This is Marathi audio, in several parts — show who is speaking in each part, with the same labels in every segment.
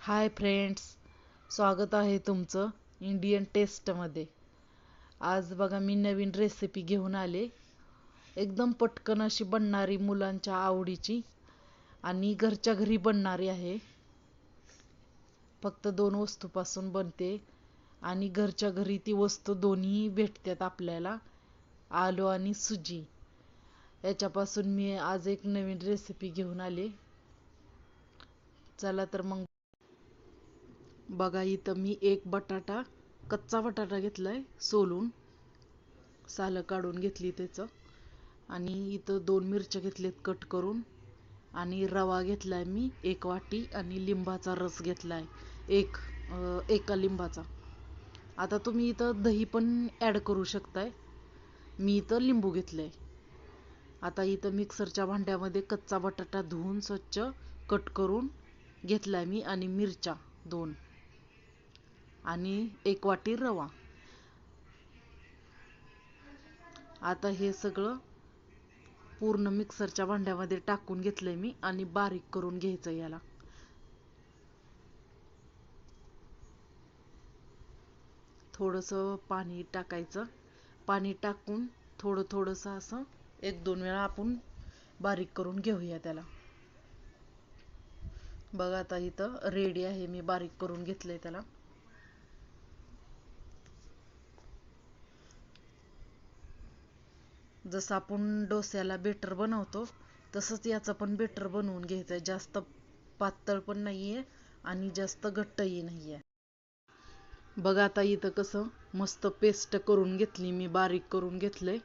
Speaker 1: हाय फ्रेंड्स, स्वागत आहे तुमचं इंडियन टेस्टमध्ये. आज बघा मी नवीन रेसिपी घेऊन आले. एकदम पटकन अशी बनणारी, मुलांच्या आवडीची आणि घरच्या घरी बनणारी आहे. फक्त 2 वस्तूपासून बनते आणि घरच्या घरी ती वस्तू दोन्ही भेटतात आपल्याला, आलू आणि सुजी. याच्यापासून मी आज एक नवीन रेसिपी घेऊन आले. चला तर मग बघा, इथं मी एक बटाटा, कच्चा बटाटा घेतलाय सोलून, सालं काढून घेतली त्याचं. आणि इथं 2 मिरच्या घेतलेत कट करून. आणि रवा घेतलाय मी 1 वाटी आणि लिंबाचा रस घेतलाय एका लिंबाचा. आता तुम्ही इथं दही पण ॲड करू शकताय. मी इथं लिंबू घेतलंय. आता इथं मिक्सरच्या भांड्यामध्ये कच्चा बटाटा धुवून स्वच्छ कट करून घेतलाय मी, आणि मिरच्या 2 आणि 1 वाटी रवा. आता हे सगळं पूर्ण मिक्सरच्या भांड्यामध्ये टाकून घेतलंय मी आणि बारीक करून घ्यायचं याला. थोडंसं पाणी टाकायचं. पाणी टाकून थोडं थोडंसं असं 1-2 वेळा आपण बारीक करून घेऊया त्याला. बघा आता इथं रेडी आहे, मी बारीक करून घेतलंय त्याला. जसं आपण डोस्याला बेटर बनवतो तसंच याचं पण बेटर बनवून घ्यायचं आहे. जास्त पातळ पण नाहीये आणि जास्त घट्टही नाहीये. बघा आता इथं कसं मस्त पेस्ट करून घेतली, मी बारीक करून घेतलंय.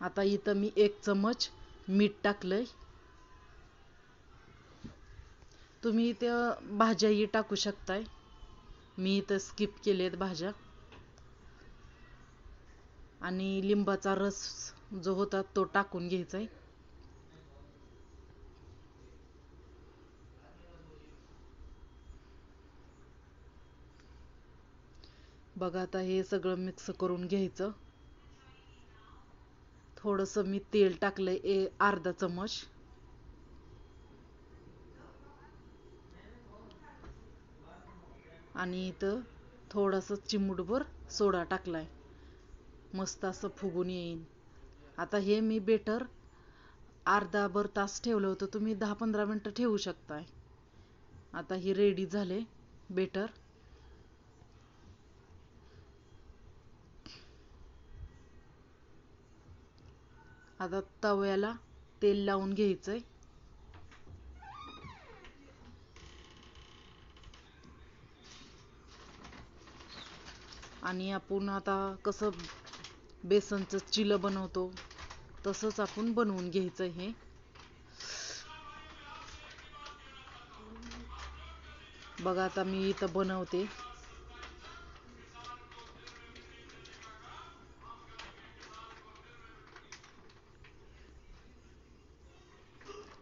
Speaker 1: आता इथं मी 1 चमच मीठ टाकलंय. तुम्ही इथं भाज्याही टाकू शकताय, मी इथं स्किप केलेत भाज्या. आणि लिंबाचा रस जो होता तो टाकून घ्यायचा आहे. बघा आता हे सगळं मिक्स करून घ्यायचं. थोडंसं मी तेल टाकलंय अर्धा चमच. आणि इथं थोडंसं चिमूटभर सोडा टाकलाय, मस्त असं फुगून येईल. आता हे मी बेटर अर्धा-भर तास ठेवलं होतं, तुम्ही 10-15 मिनटं ठेवू शकताय. आता हे रेडी झाले बेटर. आता तव्याला तेल लावून घ्यायचंय. आणि आपण आता कसं बेसनचं चिलं बनवतो तसंच आपण बनवून घ्यायचं हे. बघा आता मी इथं बनवते.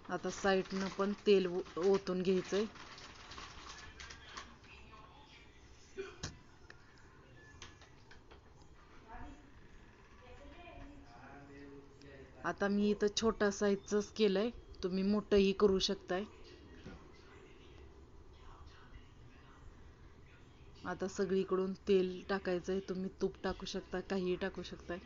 Speaker 1: आता साईडनं पण तेल ओतून घ्यायचंय. आता मी इथं छोटा साईजच केलंय, तुम्ही मोठंही करू शकताय. आता सगळीकडून तेल टाकायचंय, तुम्ही तूप टाकू शकता, काहीही टाकू शकताय.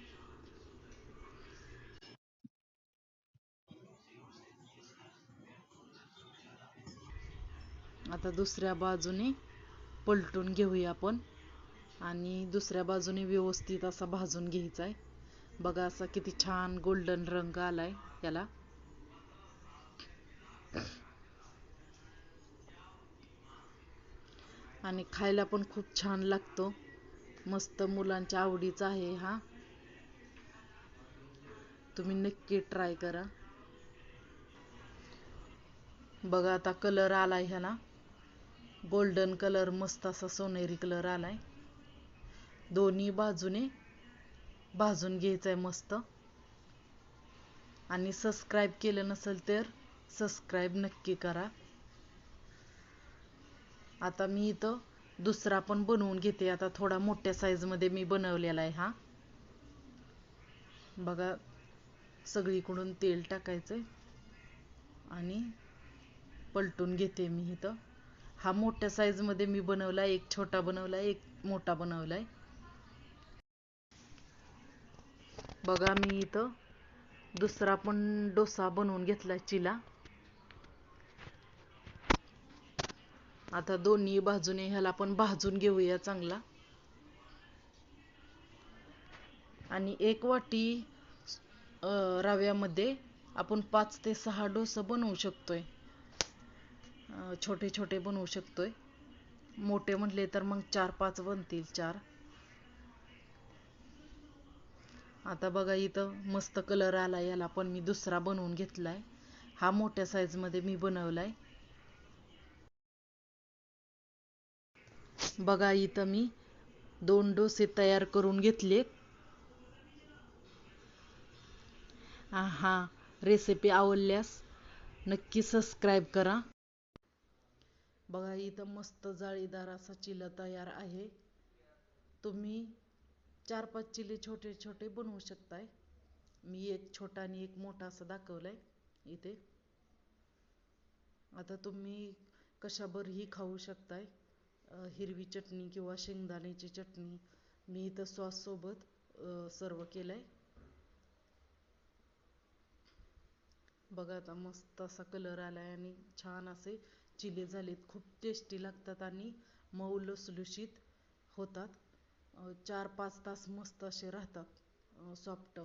Speaker 1: आता दुसऱ्या बाजूने पलटून घेऊया आपण आणि दुसऱ्या बाजूने व्यवस्थित असा भाजून घ्यायचा आहे. बघा असा किती छान गोल्डन रंग आलाय याला. आणि खायला पण खूप छान लागतो, मस्त मुलांच्या आवडीचा आहे हा. तुम्ही नक्की ट्राय करा. बघा आता कलर आलाय ह्याला, गोल्डन कलर, मस्त असा सोनेरी कलर आलाय. दोन्ही बाजूने भाजून घ्यायचंय मस्त. आणि सबस्क्राईब केलं नसेल तर सबस्क्राईब नक्की करा. आता मी इथं दुसरा पण बनवून घेते. आता थोडा मोठ्या साईजमध्ये मी बनवलेला आहे हा. बघा सगळीकडून तेल टाकायचंय आणि पलटून घेते मी इथं. हा मोठ्या साईज मध्ये मी बनवलाय, एक छोटा बनवलाय, एक मोठा बनवलाय. बघा मी इथं दुसरा पण डोसा बनवून घेतलाय चिला. आता दोन्ही बाजूने ह्याला पण भाजून घेऊया चांगला. आणि एक वाटी रव्यामध्ये आपण 5 ते 6 डोसा बनवू शकतोय. छोटे छोटे बनवू शकतोय. मोठे म्हटले तर मग 4-5 बनतील, 4. आता बघा इथं मस्त कलर आला, याला पण मी दुसरा बनवून घेतलाय. हा मोठ्या साईज मध्ये मी बनवलाय. बघा इथं मी 2 डोसे तयार करून घेतलेत. हा रेसिपी आवडल्यास नक्की सबस्क्राईब करा. बघा इथं मस्त जाळीदार असा चिला तयार आहे. तुम्ही 4-5 चिले छोटे छोटे बनवू शकताय. मी एक छोटा आणि एक मोठा असं दाखवलंय इथे. आता तुम्ही कशाबरही खाऊ शकताय. हिरवी चटणी किंवा शेंगदाण्याची चटणी. मी इथं सॉस सोबत सर्व केलंय. बघा आता मस्त असा कलर आलाय आणि छान असे चिले झालेत. खूप टेस्टी लागतात आणि मऊ लुसलुशीत होतात. 4-5 तास मस्त असे राहतात, सॉफ्ट.